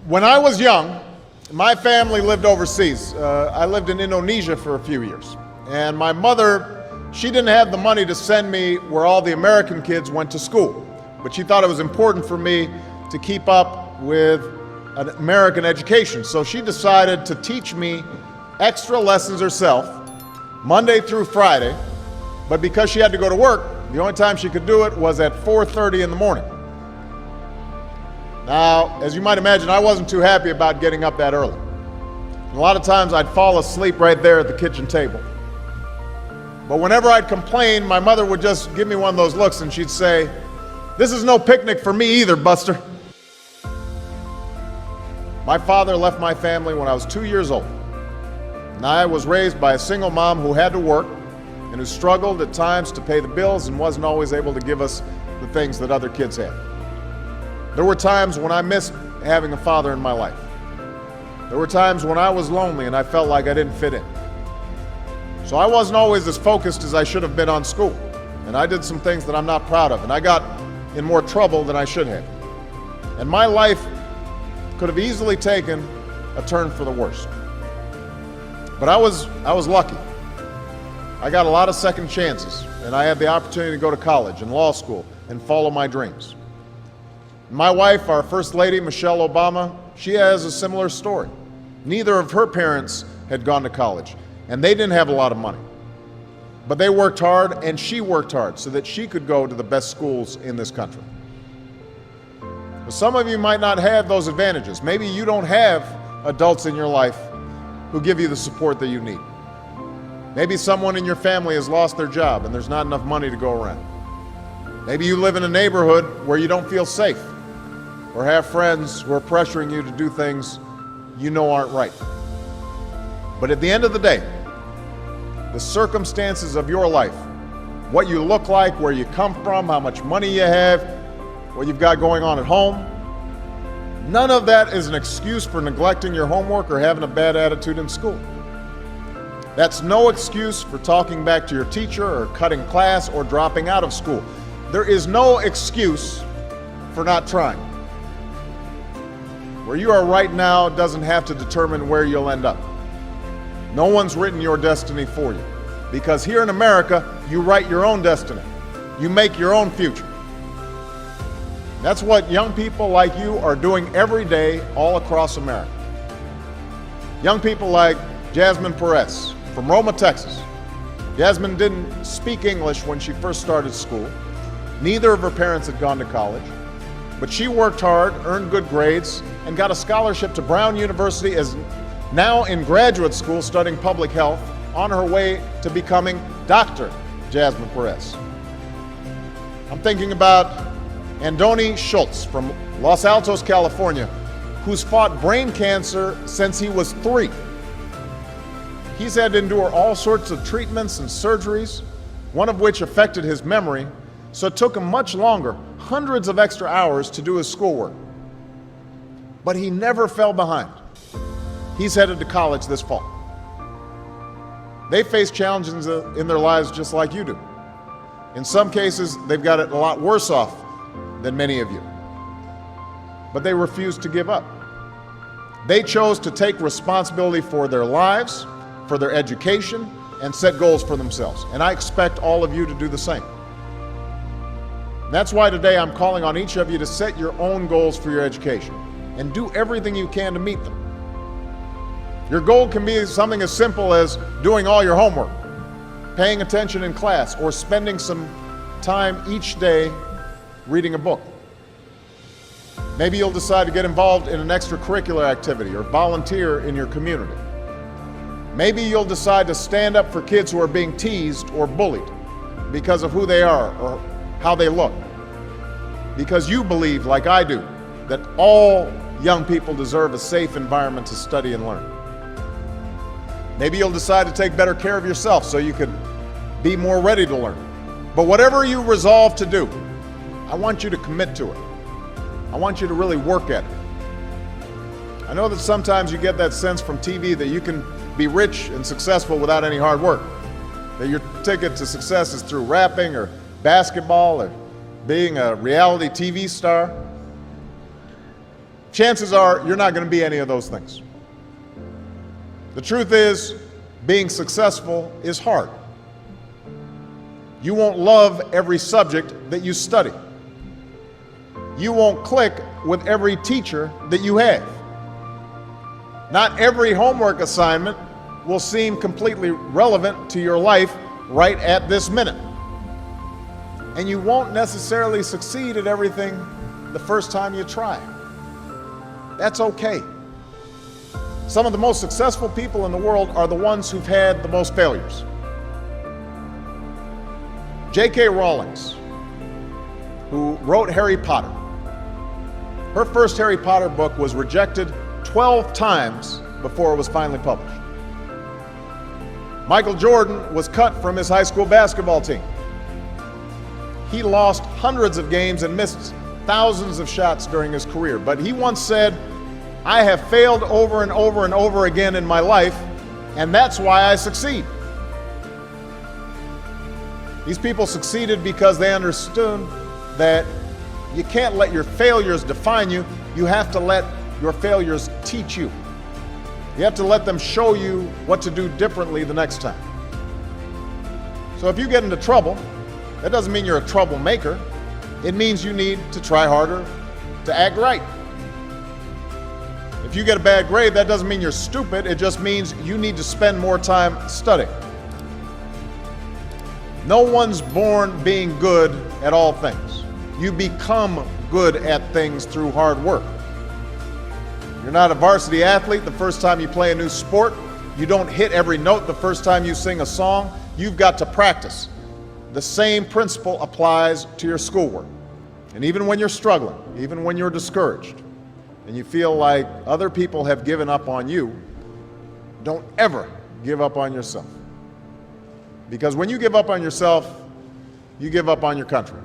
When I was young, my family lived overseas. I lived in Indonesia for a few years. And my mother, she didn't have the money to send me where all the American kids went to school. But she thought it was important for me to keep up with an American education. So she decided to teach me extra lessons herself, Monday through Friday. But because she had to go to work, the only time she could do it was at 4:30 in the morning. Now, as you might imagine, I wasn't too happy about getting up that early. And a lot of times I'd fall asleep right there at the kitchen table. But whenever I'd complain, my mother would just give me one of those looks and she'd say, "This is no picnic for me either, Buster." My father left my family when I was 2 years old. And I was raised by a single mom who had to work and who struggled at times to pay the bills and wasn't always able to give us the things that other kids had. There were times when I missed having a father in my life. There were times when I was lonely and I felt like I didn't fit in. So I wasn't always as focused as I should have been on school. And I did some things that I'm not proud of. And I got in more trouble than I should have. And my life could have easily taken a turn for the worse. But I was lucky. I got a lot of second chances. And I had the opportunity to go to college and law school and follow my dreams. My wife, our First Lady, Michelle Obama, she has a similar story. Neither of her parents had gone to college, and they didn't have a lot of money. But they worked hard, and she worked hard so that she could go to the best schools in this country. But some of you might not have those advantages. Maybe you don't have adults in your life who give you the support that you need. Maybe someone in your family has lost their job, and there's not enough money to go around. Maybe you live in a neighborhood where you don't feel safe, or have friends who are pressuring you to do things you know aren't right. But at the end of the day, the circumstances of your life, what you look like, where you come from, how much money you have, what you've got going on at home, none of that is an excuse for neglecting your homework or having a bad attitude in school. That's no excuse for talking back to your teacher or cutting class or dropping out of school. There is no excuse for not trying. Where you are right now doesn't have to determine where you'll end up. No one's written your destiny for you. Because here in America, you write your own destiny. You make your own future. That's what young people like you are doing every day all across America. Young people like Jasmine Perez from Roma, Texas. Jasmine didn't speak English when she first started school. Neither of her parents had gone to college. But she worked hard, earned good grades, and got a scholarship to Brown University, is now in graduate school studying public health, on her way to becoming Dr. Jasmine Perez. I'm thinking about Andoni Schultz from Los Altos, California, who's fought brain cancer since he was 3. He's had to endure all sorts of treatments and surgeries, one of which affected his memory, so it took him much longer, hundreds of extra hours to do his schoolwork. But he never fell behind. He's headed to college this fall. They face challenges in their lives just like you do. In some cases, they've got it a lot worse off than many of you. But they refuse to give up. They chose to take responsibility for their lives, for their education, and set goals for themselves. And I expect all of you to do the same. That's why today I'm calling on each of you to set your own goals for your education and do everything you can to meet them. Your goal can be something as simple as doing all your homework, paying attention in class, or spending some time each day reading a book. Maybe you'll decide to get involved in an extracurricular activity or volunteer in your community. Maybe you'll decide to stand up for kids who are being teased or bullied because of who they are or how they look. Because you believe, like I do, that all young people deserve a safe environment to study and learn. Maybe you'll decide to take better care of yourself so you can be more ready to learn. But whatever you resolve to do, I want you to commit to it. I want you to really work at it. I know that sometimes you get that sense from TV that you can be rich and successful without any hard work. That your ticket to success is through rapping or basketball or being a reality TV star. chances are you're not going to be any of those things. The truth is, being successful is hard. You won't love every subject that you study. You won't click with every teacher that you have. Not every homework assignment will seem completely relevant to your life right at this minute. And you won't necessarily succeed at everything the first time you try. That's okay. Some of the most successful people in the world are the ones who've had the most failures. J.K. Rowling, who wrote Harry Potter, her first Harry Potter book was rejected 12 times before it was finally published. Michael Jordan was cut from his high school basketball team. He lost hundreds of games and missed thousands of shots during his career. But he once said, "I have failed over and over and over again in my life, and that's why I succeed." These people succeeded because they understood that you can't let your failures define you. You have to let your failures teach you. You have to let them show you what to do differently the next time. So if you get into trouble, that doesn't mean you're a troublemaker. It means you need to try harder to act right. If you get a bad grade, that doesn't mean you're stupid. It just means you need to spend more time studying. No one's born being good at all things. You become good at things through hard work. You're not a varsity athlete the first time you play a new sport. You don't hit every note the first time you sing a song. You've got to practice. The same principle applies to your schoolwork. And even when you're struggling, even when you're discouraged, and you feel like other people have given up on you, don't ever give up on yourself. Because when you give up on yourself, you give up on your country.